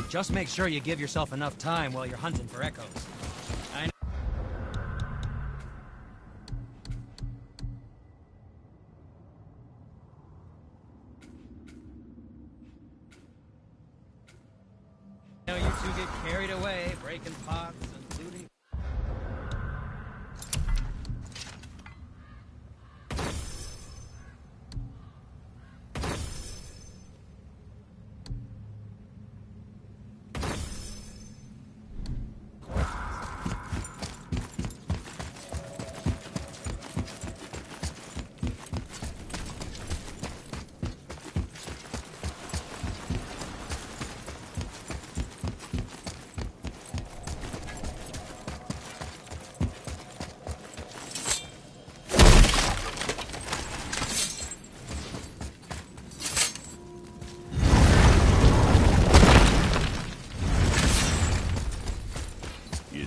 Just make sure you give yourself enough time while you're hunting for echoes. I know you two get carried away, breaking pots and looting.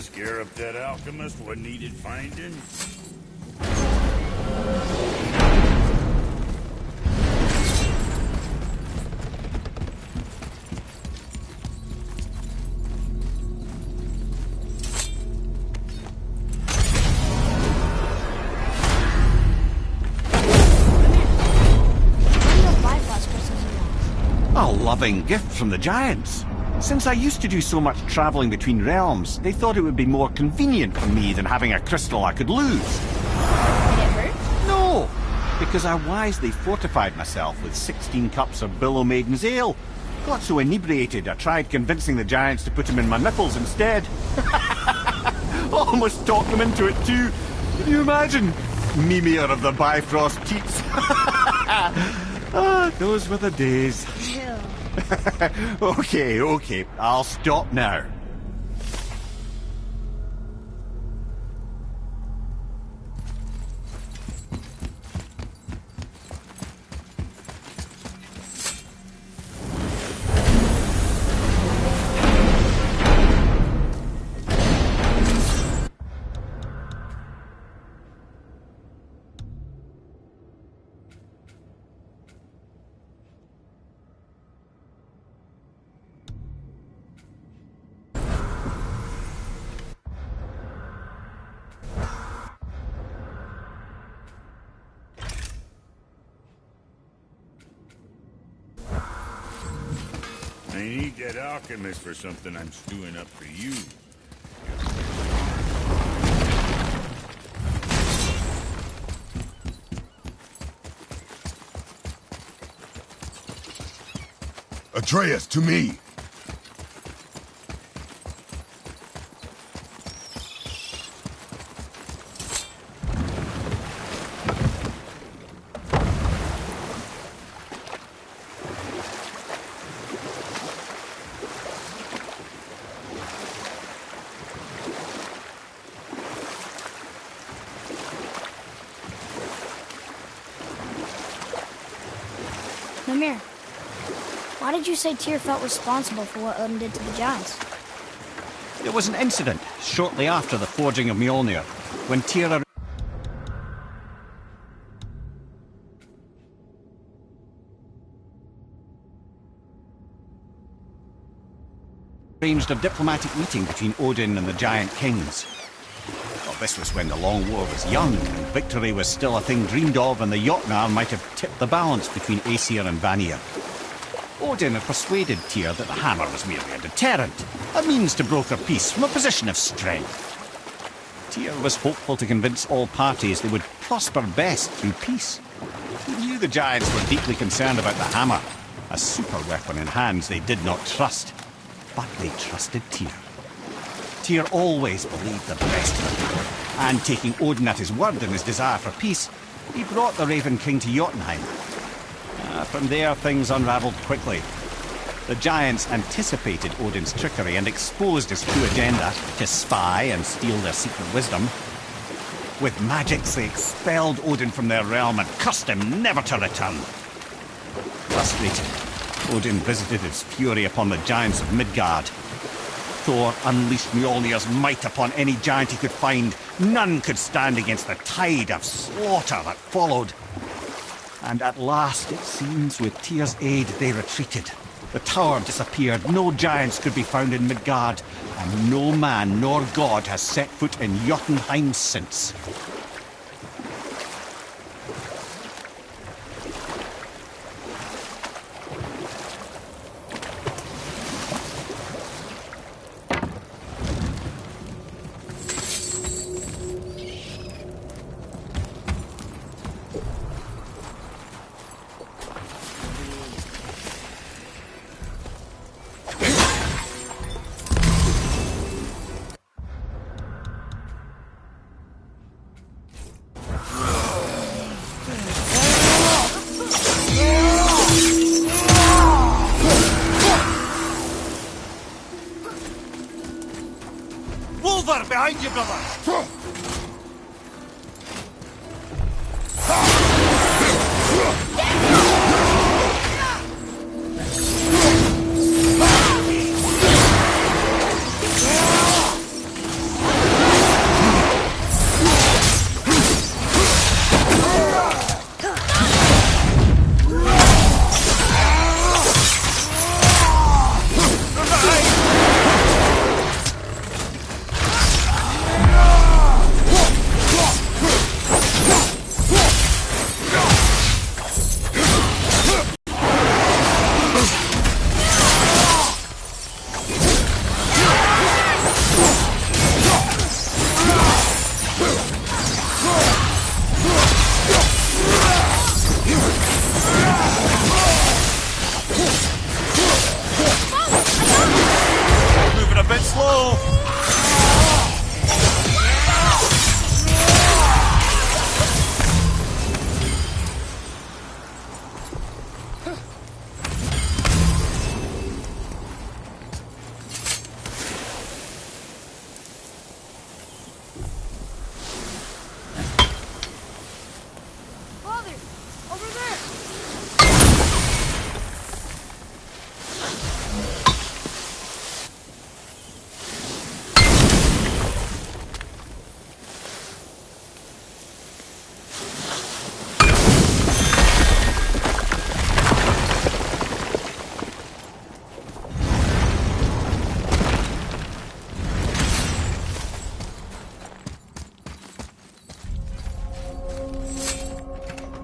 Scare up that alchemist what needed finding? A loving gift from the giants. Since I used to do so much traveling between realms, they thought it would be more convenient for me than having a crystal I could lose. Did it hurt? No, because I wisely fortified myself with 16 cups of Billow Maiden's Ale. Got so inebriated, I tried convincing the giants to put them in my nipples instead. Almost talked them into it too. Can you imagine? Mimir of the Bifrost teats. Ah, those were the days. Okay, I'll stop now. I need that alchemist for something I'm stewing up for you. Atreus, to me! Mimir, why did you say Tyr felt responsible for what Odin did to the giants? There was an incident shortly after the forging of Mjolnir, when Tyr arranged a diplomatic meeting between Odin and the giant kings. Well, this was when the Long War was young, and victory was still a thing dreamed of, and the Jotnar might have tipped the balance between Aesir and Vanir. Odin had persuaded Tyr that the hammer was merely a deterrent, a means to broker peace from a position of strength. Tyr was hopeful to convince all parties they would prosper best through peace. He knew the giants were deeply concerned about the hammer, a super weapon in hands they did not trust. But they trusted Tyr. Tyr always believed the best of them, and taking Odin at his word in his desire for peace, he brought the Raven King to Jotunheim. From there, things unravelled quickly. The giants anticipated Odin's trickery and exposed his true agenda to spy and steal their secret wisdom. With magics, they expelled Odin from their realm and cursed him never to return. Frustrated, Odin visited his fury upon the giants of Midgard. Thor unleashed Mjolnir's might upon any giant he could find. None could stand against the tide of slaughter that followed. And at last, it seems, with Tyr's aid, they retreated. The tower disappeared, no giants could be found in Midgard, and no man nor god has set foot in Jotunheim since. Wolver, behind you, brother! Moving a bit slow. Father, over there!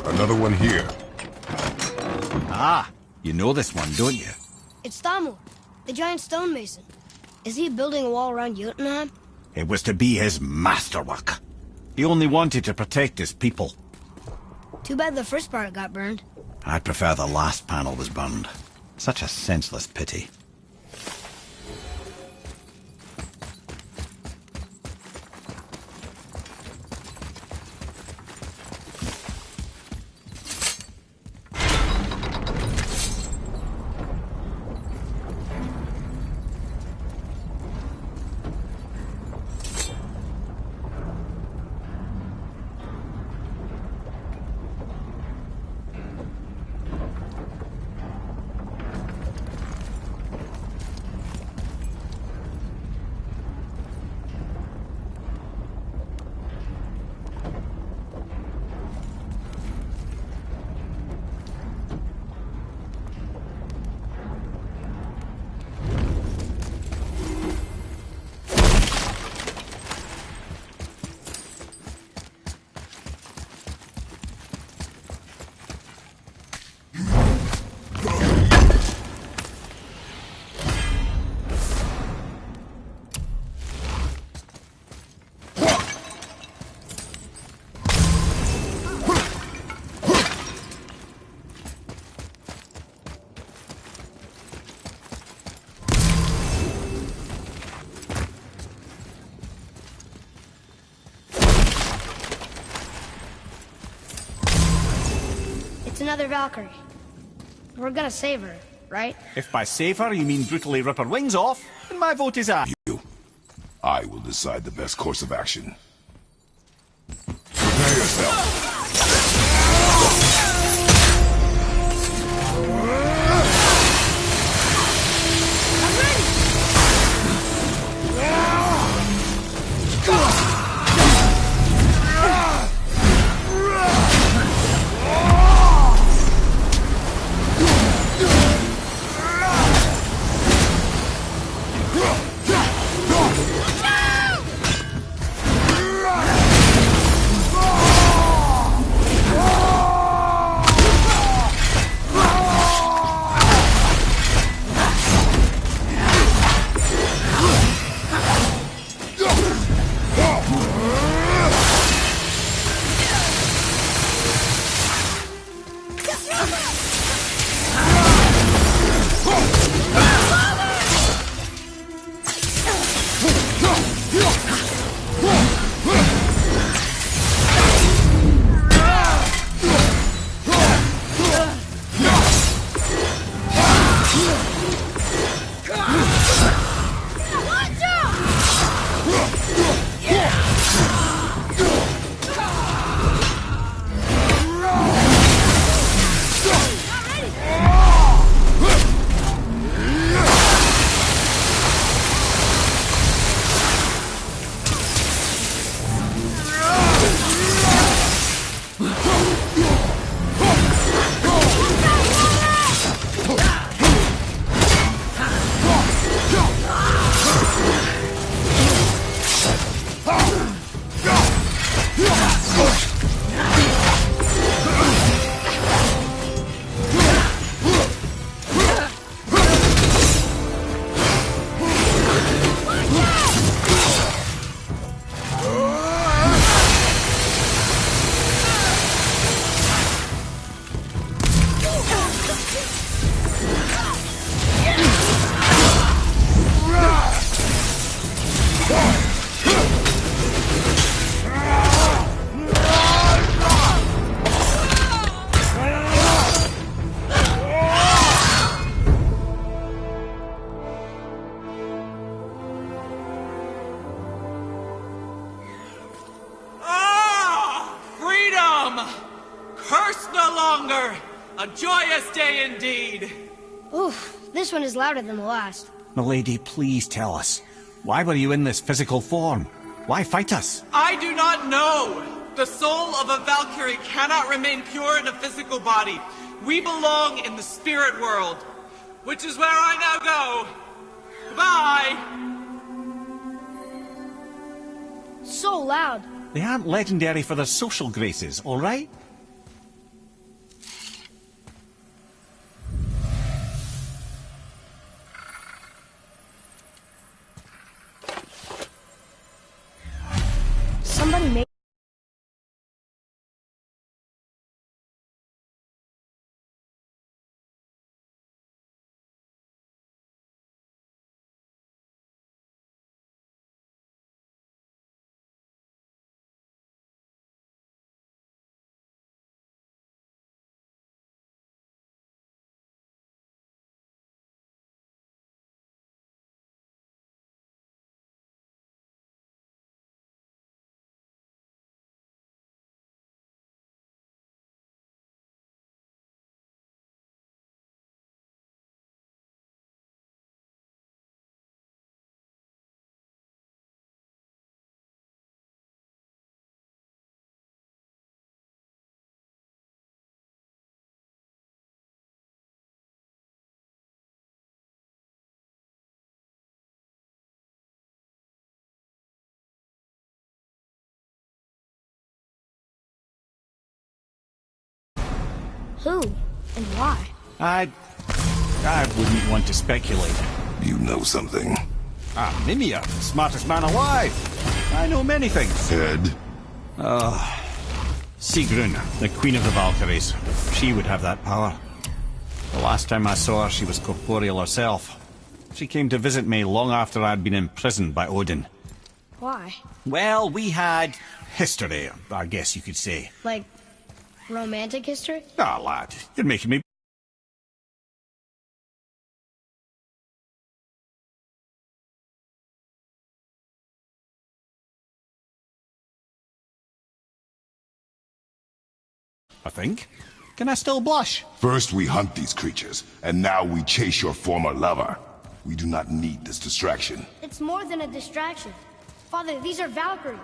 Another one here. Ah, you know this one, don't you? It's Thamur, the giant stonemason. Is he building a wall around Jotunheim? It was to be his masterwork. He only wanted to protect his people. Too bad the first part got burned. I'd prefer the last panel was burned. Such a senseless pity. It's another Valkyrie. We're gonna save her, right? If by save her you mean brutally rip her wings off, then my vote is aye. I will decide the best course of action. Prepare yourself. A joyous day indeed! Oof, this one is louder than the last. Milady, please tell us. Why were you in this physical form? Why fight us? I do not know! The soul of a Valkyrie cannot remain pure in a physical body. We belong in the spirit world, which is where I now go. Goodbye! So loud. They aren't legendary for their social graces, all right? Somebody made... Who? And why? I wouldn't want to speculate. You know something. Mimir, the smartest man alive. I know many things. Ed? Sigrun, the Queen of the Valkyries. She would have that power. The last time I saw her, she was corporeal herself. She came to visit me long after I'd been imprisoned by Odin. Why? Well, we had history, I guess you could say. Like, romantic history? Ah, lad, you're making me... I think. Can I still blush? First we hunt these creatures, and now we chase your former lover. We do not need this distraction. It's more than a distraction. Father, these are Valkyries.